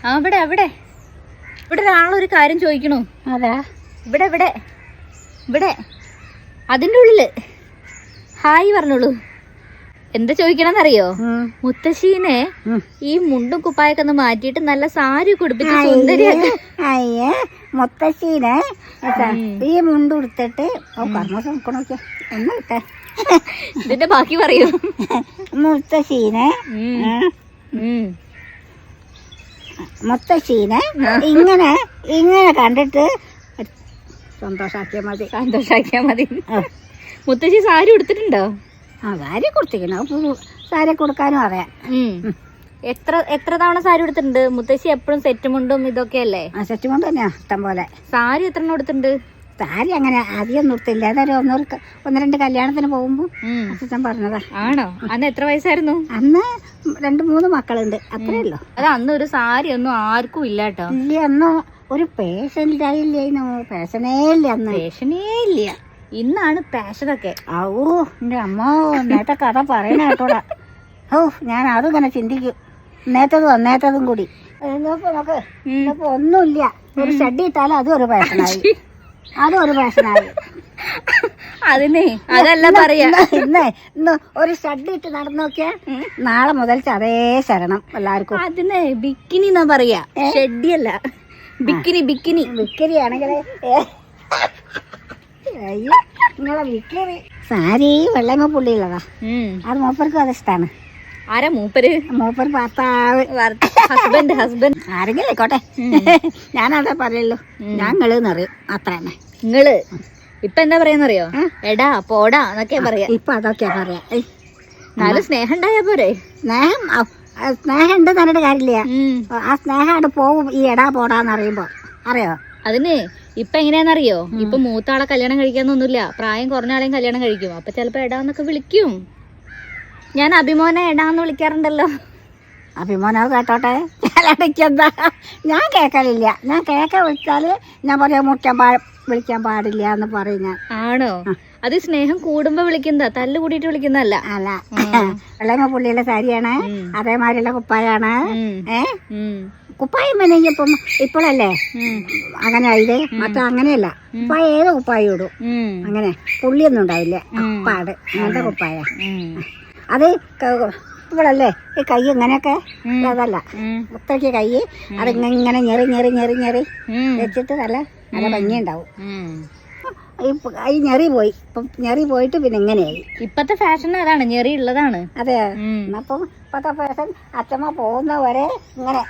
അവിടെ അവിടെ ഇവിടെ ഒരാളൊരു കാര്യം ചോദിക്കണു. അതാ ഇവിടെ ഇവിടെ ഇവിടെ അതിൻ്റെ ഉള്ളില് ഹായ് പറഞ്ഞോളൂ. എന്താ ചോദിക്കണമെന്നറിയോ? മുത്തശ്ശീനെ ഈ മുണ്ടും കുപ്പായൊക്കെ ഒന്ന് മാറ്റിയിട്ട് നല്ല സാരി കുടിപ്പിച്ച് സുന്ദരിയാക്കി. അയ്യേ മുത്തശ്ശീനെ ഈ മുണ്ട് കൊടുത്തിട്ട് ഒന്നിട്ടെ ഇതിന്റെ ബാക്കി പറയൂ. മുത്തശ്ശീനെ ഇങ്ങനെ ഇങ്ങനെ കണ്ടിട്ട് സന്തോഷാക്കിയാ മതി. മുത്തശ്ശി സാരി ഉടുത്തിട്ടുണ്ടോ? ആ സാരി കൊടുത്തിരിക്കണം. സാരി കൊടുക്കാനും അറിയാം. എത്ര തവണ സാരി ഉടുത്തിട്ടുണ്ട്? മുത്തശ്ശി എപ്പോഴും സെറ്റ് മുണ്ടും ഇതൊക്കെ അല്ലേ? സെറ്റ് മുണ്ട് തന്നെയാ ഇഷ്ടം പോലെ. സാരി എത്ര എണ്ണം ഉടുത്തിട്ടുണ്ട്? സാരി അങ്ങനെ അധികം നിർത്തില്ല. അതൊരു ഒന്ന് രണ്ട് കല്യാണത്തിന് പോകുമ്പോ അച്ഛൻ പറഞ്ഞതാ. ആണോ? അന്ന് എത്ര വയസ്സായിരുന്നു? അന്ന് 2-3 മക്കളുണ്ട്, അത്രേ ഉള്ളൂ. അത് അന്ന് ഒരു സാരി ഒന്നും ആർക്കും ഇല്ല കേട്ടോ. ഇല്ല, അന്ന് ഒരു പേഷനില്ലായിരുന്നു. പേഷനേ ഇല്ല അന്ന്. പേഷനേ ഇല്ല. ഇന്നാണ് പാഷനൊക്കെ. ഓ എന്റെ അമ്മ നേരത്തെ കഥ പറയണ കേട്ടോടാ. ഓ ഞാൻ അതിങ്ങനെ ചിന്തിക്കും, നേത്തതും കൂടി. നോക്ക് ഒന്നുമില്ല, ഒരു ഷഡ് ഇട്ടാലും അതും ഒരു പാഷനായി. അതിനെ അതല്ല പറയാ. ഇന്ന് ഒരു ഷഡ് ഇട്ട് നടന്നു നോക്കിയാ നാളെ മുതൽ അതേ ശരണം എല്ലാവർക്കും. അതിനെ ബിക്കിനി എന്നാ പറയാ, ഷെഡിയല്ല. ബിക്കിനി ആണെങ്കിൽ നിങ്ങളെ വിക്കറി സാരി വെള്ളമ പുള്ളിയുള്ളതാ. അത് മൂപ്പർക്കും അത് ഇഷ്ടാണ്. ആരാ മൂപ്പര്? മൂപ്പർ ഭർത്താവ്, ഹസ്ബൻഡ് ആരെങ്കിലും ആയിക്കോട്ടെ. ഞാനതാ പറയല്ലോ, ഞങ്ങളെന്ന് അറിയും അത്ര തന്നെ. നിങ്ങള് ഇപ്പൊ എന്താ പറയാന്നറിയോ? എടാ പോടാ എന്നൊക്കെ പറയാ. ഇപ്പൊ അതൊക്കെയാ പറയാ. എന്നാലും സ്നേഹം ഉണ്ടായാ പോരെ? സ്നേഹം ഉണ്ട് തന്നിട്ട് കാര്യമില്ല. ആ സ്നേഹം അവിടെ പോവും ഈ എടാ പോടാന്ന് അറിയുമ്പോ. അറിയോ? അതിന് ഇപ്പൊ എങ്ങനെയാന്നറിയോ? ഇപ്പൊ മൂത്ത ആളെ കല്യാണം കഴിക്കാന്നൊന്നുമില്ല, പ്രായം കുറഞ്ഞ ആളെയും കല്യാണം കഴിക്കും. അപ്പൊ ചിലപ്പോ എടാന്നൊക്കെ വിളിക്കും. ഞാൻ അഭിമോനെ എടാന്ന് വിളിക്കാറുണ്ടല്ലോ. അഭിമോനെ കേട്ടോട്ടെ, എന്താ ഞാൻ കേൾക്കലില്ല. ഞാൻ വിളിച്ചാല് ഞാൻ പറയാ വിളിക്കാൻ പാടില്ല എന്ന് പറയും ഞാൻ. ആണോ? അത് സ്നേഹം കൂടുമ്പോ വിളിക്കുന്നതാ, തല്ല് കൂടിയിട്ട് വിളിക്കുന്നതല്ല. അല്ല, വെള്ളമ പുള്ളിയുടെ സാരിയാണ്, അതേമാതിരിയുള്ള കുപ്പായാണ്. കുപ്പായം വേണമെങ്കിൽ ഇപ്പോഴല്ലേ അങ്ങനെ ആയത്, മറ്റേ അങ്ങനെയല്ല. കുപ്പായ ഏത് കുപ്പായം ഇടും, അങ്ങനെ പുള്ളിയൊന്നും ഉണ്ടാവില്ല. അപ്പാട് അങ്ങനത്തെ കുപ്പായ. അത് ഇപ്പോഴല്ലേ ഈ കൈ ഇങ്ങനെയൊക്കെ, അതല്ല മുത്തയ്ക്ക് കൈ അതിങ്ങനെ ഞെറി വെച്ചിട്ട് നല്ല ഭംഗിയുണ്ടാവും. ഈ ഞെറി പോയി, ഇപ്പം ഞെറി പോയിട്ട് പിന്നെ ഇങ്ങനെയായി. ഇപ്പത്തെ ഫാഷൻ അതാണ്, ഞെറി ഉള്ളതാണ്. അതെ. അപ്പം ഇപ്പത്തെ ഫാഷൻ അച്ഛമ്മ പോകുന്നവരെ ഇങ്ങനെ